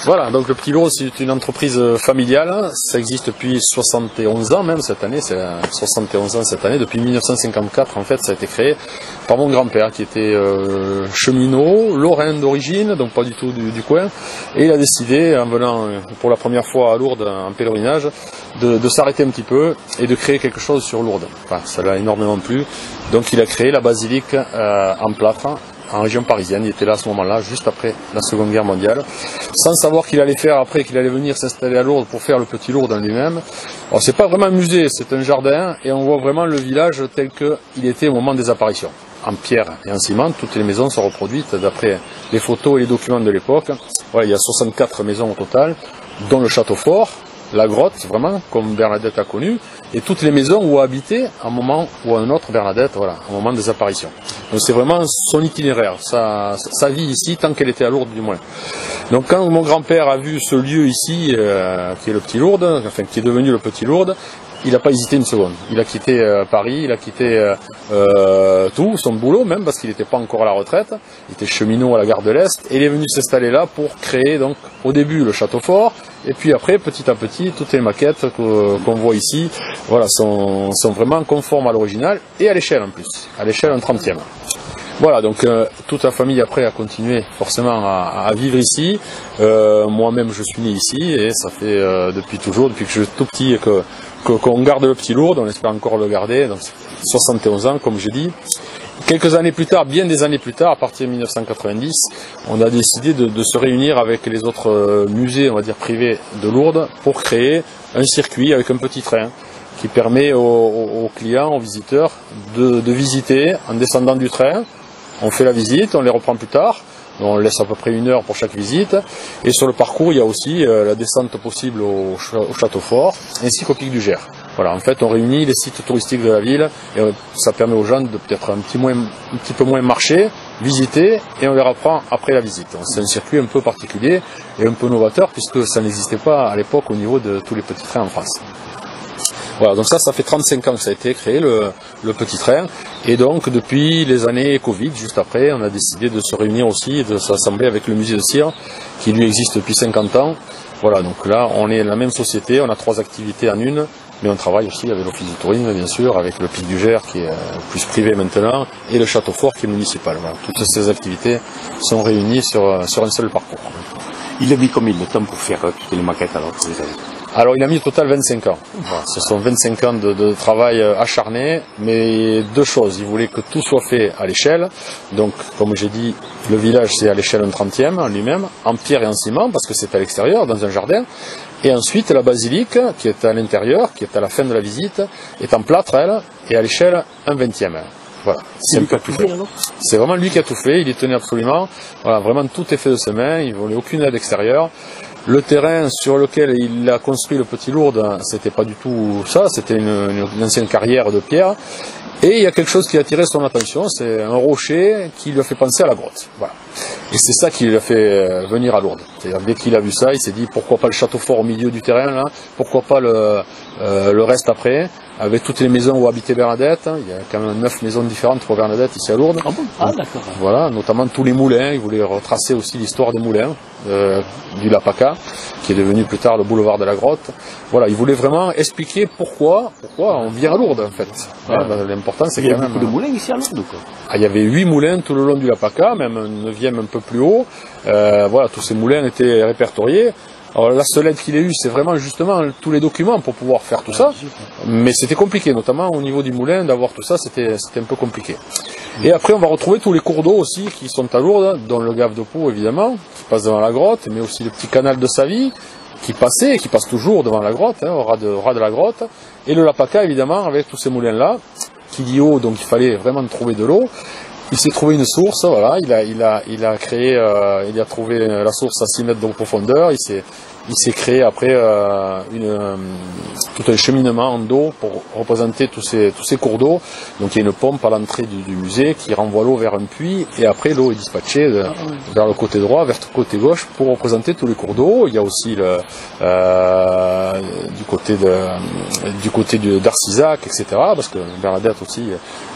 Voilà, donc le Petit Lourdes, c'est une entreprise familiale, ça existe depuis 71 ans même cette année, c'est 71 ans cette année, depuis 1954 en fait ça a été créé par mon grand-père qui était cheminot, lorrain d'origine, donc pas du tout du coin, et il a décidé en venant pour la première fois à Lourdes en pèlerinage de s'arrêter un petit peu et de créer quelque chose sur Lourdes. Enfin, ça l'a énormément plu, donc il a créé la basilique en plâtre, en région parisienne. Il était là à ce moment-là, juste après la Seconde Guerre mondiale, sans savoir qu'il allait faire après, qu'il allait venir s'installer à Lourdes pour faire le Petit Lourdes en lui-même. Alors c'est pas vraiment un musée, c'est un jardin, et on voit vraiment le village tel qu'il était au moment des apparitions. En pierre et en ciment, toutes les maisons sont reproduites d'après les photos et les documents de l'époque. Voilà, il y a 64 maisons au total, dont le château fort, la grotte, vraiment, comme Bernadette a connu, et toutes les maisons où a habité, à un moment ou à un autre, Bernadette, voilà, au moment des apparitions. Donc c'est vraiment son itinéraire, sa vie ici, tant qu'elle était à Lourdes du moins. Donc quand mon grand-père a vu ce lieu ici, qui est le Petit Lourdes, enfin qui est devenu le Petit Lourdes, il n'a pas hésité une seconde. Il a quitté Paris, il a quitté tout, son boulot même, parce qu'il n'était pas encore à la retraite. Il était cheminot à la gare de l'Est, et il est venu s'installer là pour créer, donc, au début, le château fort, et puis après, petit à petit, toutes les maquettes qu'on voit ici, voilà, sont vraiment conformes à l'original, et à l'échelle en plus, à l'échelle en 30e. Voilà, donc toute la famille après a continué forcément à vivre ici. Moi-même je suis né ici et ça fait depuis toujours, depuis que je suis tout petit qu'on garde le Petit Lourdes, on espère encore le garder, donc 71 ans comme j'ai dit. Quelques années plus tard, bien des années plus tard, à partir de 1990, on a décidé de se réunir avec les autres musées, on va dire privés de Lourdes, pour créer un circuit avec un petit train qui permet aux clients, aux visiteurs de visiter en descendant du train. On fait la visite, on les reprend plus tard, on laisse à peu près 1 heure pour chaque visite, et sur le parcours il y a aussi la descente possible au château fort, ainsi qu'au pic du Gers. Voilà, en fait on réunit les sites touristiques de la ville, et ça permet aux gens de peut-être un petit peu moins marcher, visiter, et on les reprend après la visite. C'est un circuit un peu particulier et un peu novateur, puisque ça n'existait pas à l'époque au niveau de tous les petits trains en France. Voilà, donc ça fait 35 ans que ça a été créé, le petit train, et donc depuis les années Covid, juste après, on a décidé de se réunir aussi et de s'assembler avec le musée de cire, qui lui existe depuis 50 ans. Voilà, donc là, on est la même société, on a 3 activités en une, mais on travaille aussi avec l'office du tourisme, bien sûr, avec le Pic du Gers, qui est plus privé maintenant, et le château fort, qui est municipal. Voilà, toutes ces activités sont réunies sur un seul parcours. Il a mis combien de temps pour faire toutes les maquettes alors que vous avez... Alors il a mis au total 25 ans. Voilà, ce sont 25 ans de travail acharné, mais 2 choses. Il voulait que tout soit fait à l'échelle. Donc comme j'ai dit, le village c'est à l'échelle 1/30e en lui-même, en pierre et en ciment, parce que c'est à l'extérieur, dans un jardin. Et ensuite la basilique, qui est à l'intérieur, qui est à la fin de la visite, est en plâtre, elle, et à l'échelle 1/20e. Voilà, c'est lui qui a tout fait. C'est vraiment lui qui a tout fait, il y tenait absolument. Voilà, vraiment tout est fait de ses mains, il ne voulait aucune aide extérieure. Le terrain sur lequel il a construit le Petit Lourdes, c'était pas du tout ça, c'était une ancienne carrière de pierre. Et il y a quelque chose qui a attiré son attention, c'est un rocher qui lui a fait penser à la grotte. Voilà. Et c'est ça qui lui a fait venir à Lourdes. C'est-à-dire, dès qu'il a vu ça, il s'est dit pourquoi pas le château fort au milieu du terrain, là, pourquoi pas le reste après, avec toutes les maisons où habitait Bernadette. Il y a quand même 9 maisons différentes pour Bernadette ici à Lourdes. Ah bon? Ah d'accord. Voilà, notamment tous les moulins. Il voulait retracer aussi l'histoire des moulins du Lapaca, qui est devenu plus tard le boulevard de la Grotte. Voilà, il voulait vraiment expliquer pourquoi on vient à Lourdes en fait. Voilà, l'important c'est quand même... Il y a beaucoup de moulins ici à Lourdes quoi. Il y avait 8 moulins tout le long du Lapaca, même un 9e un peu plus haut. Voilà, tous ces moulins étaient répertoriés. Alors la seule aide qu'il ait eue, c'est vraiment justement tous les documents pour pouvoir faire tout ça. Mais c'était compliqué, notamment au niveau du moulin, d'avoir tout ça, c'était un peu compliqué. Et après, on va retrouver tous les cours d'eau aussi qui sont à Lourdes, dont le Gave de Pau évidemment, qui passe devant la grotte, mais aussi le petit canal de Savy, qui passait et qui passe toujours devant la grotte, au ras de la grotte. Et le Lapaca évidemment, avec tous ces moulins-là, qui dit eau, donc il fallait vraiment trouver de l'eau. Il s'est trouvé une source, voilà, il a trouvé la source à 6 mètres de profondeur, il s'est créé après tout un cheminement en dos pour représenter tous ces cours d'eau. Donc il y a une pompe à l'entrée du musée qui renvoie l'eau vers un puits, et après l'eau est dispatchée vers le côté droit, vers le côté gauche, pour représenter tous les cours d'eau. Il y a aussi du côté d'Arcisac, etc. Parce que Bernadette aussi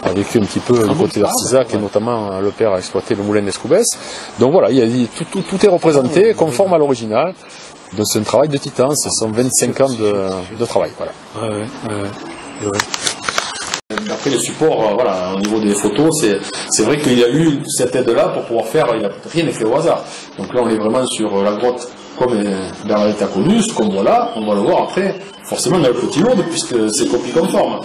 a vécu un petit peu du côté d'Arcisac, et notamment le père a exploité le moulin d'Escoubès. Donc voilà, tout est représenté conforme à l'original. Donc c'est un travail de titan, ce sont 25 ans de travail. Voilà. Après les supports, voilà, au niveau des photos, c'est vrai qu'il y a eu cette aide-là pour pouvoir faire, rien n'est fait au hasard. Donc là on est vraiment sur la grotte comme Bernadette a connu, ce qu'on voit là, on va le voir après, forcément dans le petit lourd, puisque c'est copie conforme.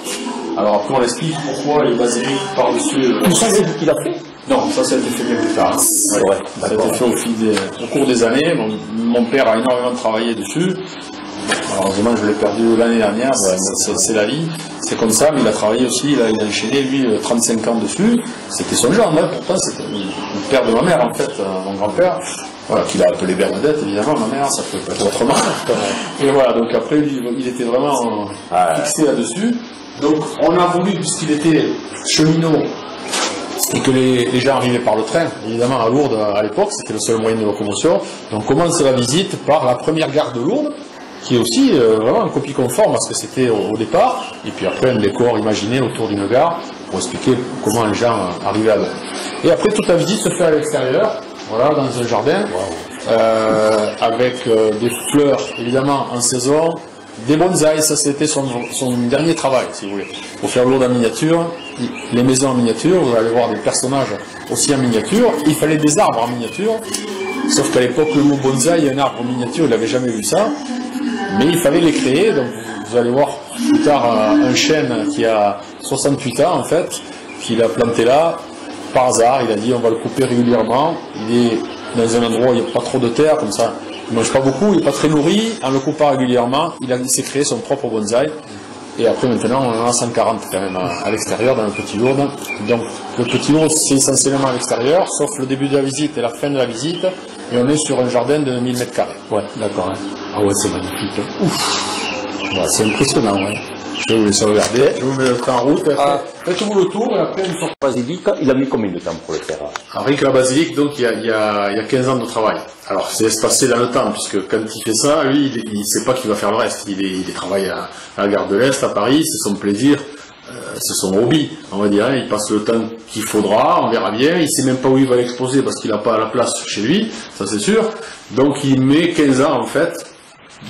Alors après on explique pourquoi les basiliques par-dessus... Tout ça c'est lui qui l'a fait? Non, ça a été fait bien plus tard. Ouais, ça a été fait au cours des années. Mon père a énormément travaillé dessus. Malheureusement, je l'ai perdu l'année dernière, c'est la vie. C'est comme ça, mais il a travaillé aussi, il a enchaîné, lui, 35 ans dessus. C'était son genre, hein, pourtant, c'était le père de ma mère, en fait, mon grand-père. Voilà, qu'il a appelé Bernadette, évidemment, ma mère, ça peut pas être autrement. Et voilà, donc après, il était vraiment fixé là-dessus. Donc, on a voulu, puisqu'il était cheminot, et que les gens arrivaient par le train, évidemment à Lourdes à l'époque, c'était le seul moyen de locomotion. Donc on commence la visite par la première gare de Lourdes, qui est aussi vraiment une copie conforme à ce que c'était au départ, et puis après un décor imaginé autour d'une gare pour expliquer comment les gens arrivaient à Lourdes. Et après toute la visite se fait à l'extérieur, voilà, dans un jardin, avec des fleurs évidemment en saison, des bonsaïs. Ça c'était son dernier travail, si vous voulez, pour faire Lourdes en miniature, les maisons en miniature, vous allez voir des personnages aussi en miniature. Il fallait des arbres en miniature, sauf qu'à l'époque le mot bonsaï, un arbre en miniature, il n'avait jamais vu ça, mais il fallait les créer. Donc vous allez voir plus tard un chêne qui a 68 ans en fait, qu'il a planté là par hasard. Il a dit on va le couper régulièrement, il est dans un endroit où il n'y a pas trop de terre, comme ça il ne mange pas beaucoup, il n'est pas très nourri. En le coupant régulièrement, il s'est créé son propre bonsaï. Et après maintenant on en a 140 quand même à l'extérieur dans le Petit Lourdes. Donc le Petit Lourdes c'est essentiellement à l'extérieur, sauf le début de la visite et la fin de la visite, et on est sur un jardin de 1000 m². Ouais, d'accord. Ah ouais, c'est magnifique. Ouf, ouais, c'est impressionnant. Ouais. Je vais vous laisser regarder, je vous mets le train en route, faites-vous le tour, et après une fois... Basilique, il a mis combien de temps pour le faire? Avec la basilique, donc il y a 15 ans de travail. Alors c'est espacé dans le temps, puisque quand il fait ça, lui, il ne sait pas qu'il va faire le reste. Il travaille à la gare de l'Est, à Paris, c'est son plaisir, c'est son hobby, on va dire. Hein. Il passe le temps qu'il faudra, on verra bien. Il ne sait même pas où il va l'exposer, parce qu'il n'a pas la place chez lui, ça c'est sûr. Donc il met 15 ans en fait,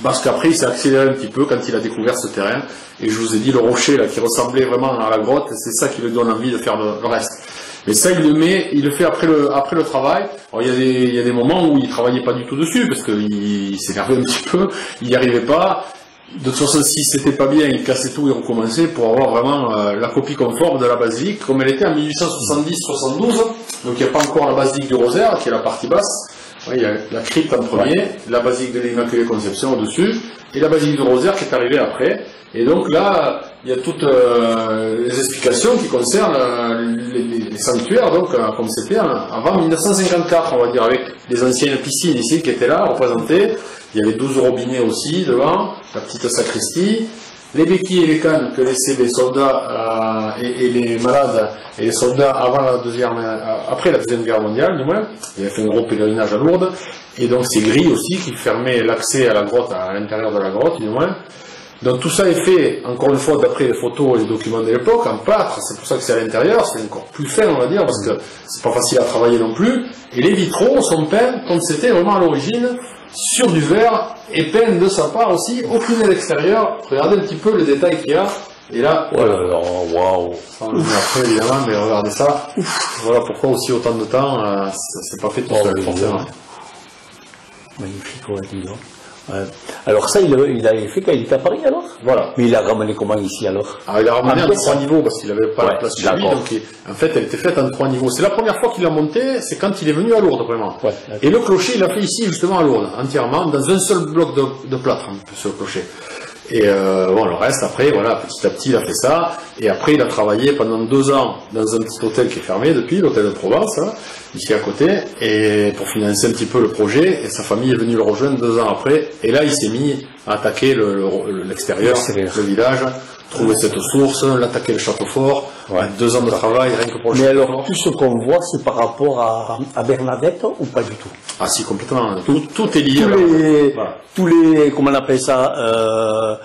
parce qu'après il s'est accéléré un petit peu quand il a découvert ce terrain. Et je vous ai dit, le rocher là, qui ressemblait vraiment à la grotte, c'est ça qui lui donne envie de faire le reste. Mais ça, il le fait après le travail. Alors, il y a des moments où il travaillait pas du tout dessus, parce qu'il s'énervait un petit peu, il n'y arrivait pas. De toute façon, si c'était pas bien, il cassait tout et recommençait pour avoir vraiment la copie conforme de la basilique, comme elle était en 1870-72. Donc il n'y a pas encore la basilique du Rosaire, qui est la partie basse. Oui, il y a la crypte en premier, la basilique de l'Immaculée Conception au-dessus, et la basilique du Rosaire qui est arrivée après. Et donc là, il y a toutes les explications qui concernent les sanctuaires, donc comme c'était avant 1954, on va dire, avec les anciennes piscines ici qui étaient là, représentées. Il y avait 12 robinets aussi devant, la petite sacristie, les béquilles et les cannes que laissaient les soldats et les malades et les soldats après la Deuxième Guerre mondiale, du moins. Il y avait fait un gros pèlerinage à Lourdes. Et donc ces grilles aussi qui fermaient l'accès à la grotte, à l'intérieur de la grotte, du moins. Donc tout ça est fait, encore une fois, d'après les photos et les documents de l'époque, en plâtre. C'est pour ça que c'est à l'intérieur, c'est encore plus fin, on va dire, parce que c'est pas facile à travailler non plus. Et les vitraux sont peints comme c'était vraiment à l'origine, sur du verre, et peints de sa part aussi, aucune à l'extérieur. Regardez un petit peu le détail qu'il y a. Et là, waouh! Après, évidemment, mais regardez ça. Ouf. Voilà pourquoi aussi autant de temps, c'est pas fait tout seul, forcément. Magnifique, ouais, dis donc. Ouais. Alors ça, il avait fait quand il était à Paris alors? Voilà. Mais il a ramené comment ici alors? Alors il a ramené en 3 niveaux parce qu'il n'avait pas la place chez lui, donc en fait elle était faite en 3 niveaux. C'est la première fois qu'il l'a montée, c'est quand il est venu à Lourdes vraiment. Ouais, et le clocher il l'a fait ici justement à Lourdes, entièrement, dans un seul bloc de plâtre, ce clocher. Et bon, le reste, après, voilà, petit à petit, il a fait ça. Et après, il a travaillé pendant 2 ans dans un petit hôtel qui est fermé depuis, l'hôtel de Provence, hein, ici à côté, et pour financer un petit peu le projet. Et sa famille est venue le rejoindre 2 ans après. Et là, il s'est mis à attaquer l'extérieur, le village, trouver cette source, l'attaquer le château fort. Ouais. 2 ans de travail, rien que pour le château fort. Mais alors, tout ce qu'on voit, c'est par rapport à Bernadette ou pas du tout? Ah si, complètement. Tout est lié. Tous les, comment on appelle ça,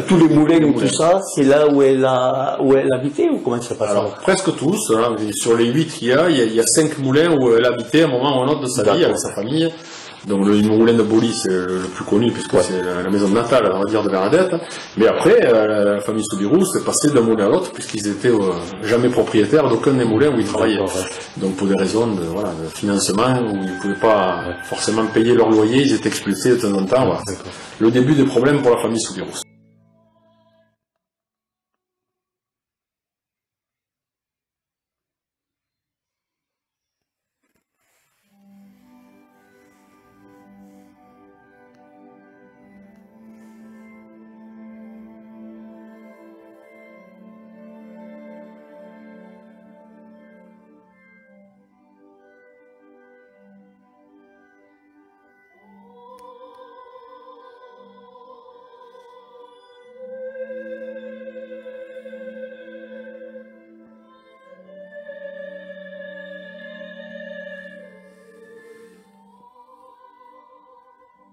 tous les moulins ou tout ça, c'est là où elle habitait ou comment ça se passe? Alors, presque tous. Hein, sur les 8 qu'il y a 5 moulins où elle habitait à un moment ou à un autre de sa vie avec sa famille. Donc le moulin de Boly, c'est le plus connu puisque c'est la maison natale, on va dire, de Bernadette. Mais après, la famille Soubirous s'est passée d'un moulin à l'autre puisqu'ils étaient jamais propriétaires d'aucun des moulins où ils travaillaient. Donc pour des raisons de financement où ils ne pouvaient pas forcément payer leur loyer, ils étaient expulsés de temps en temps. Voilà. Le début des problèmes pour la famille Soubirous.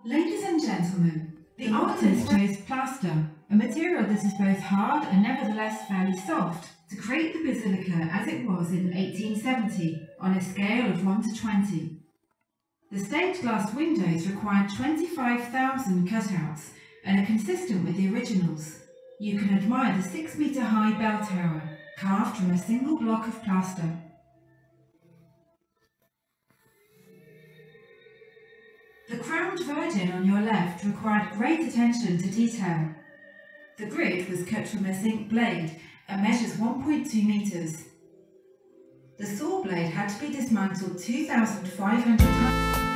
Ladies and gentlemen, the artist chose plaster, a material that is both hard and nevertheless fairly soft, to create the basilica as it was in 1870, on a scale of 1 to 20. The stained glass windows required 25,000 cutouts and are consistent with the originals. You can admire the 6-metre-high bell tower, carved from a single block of plaster. The crowned Virgin on your left required great attention to detail. The grid was cut from a zinc blade and measures 1.2 metres. The saw blade had to be dismantled 2,500 times.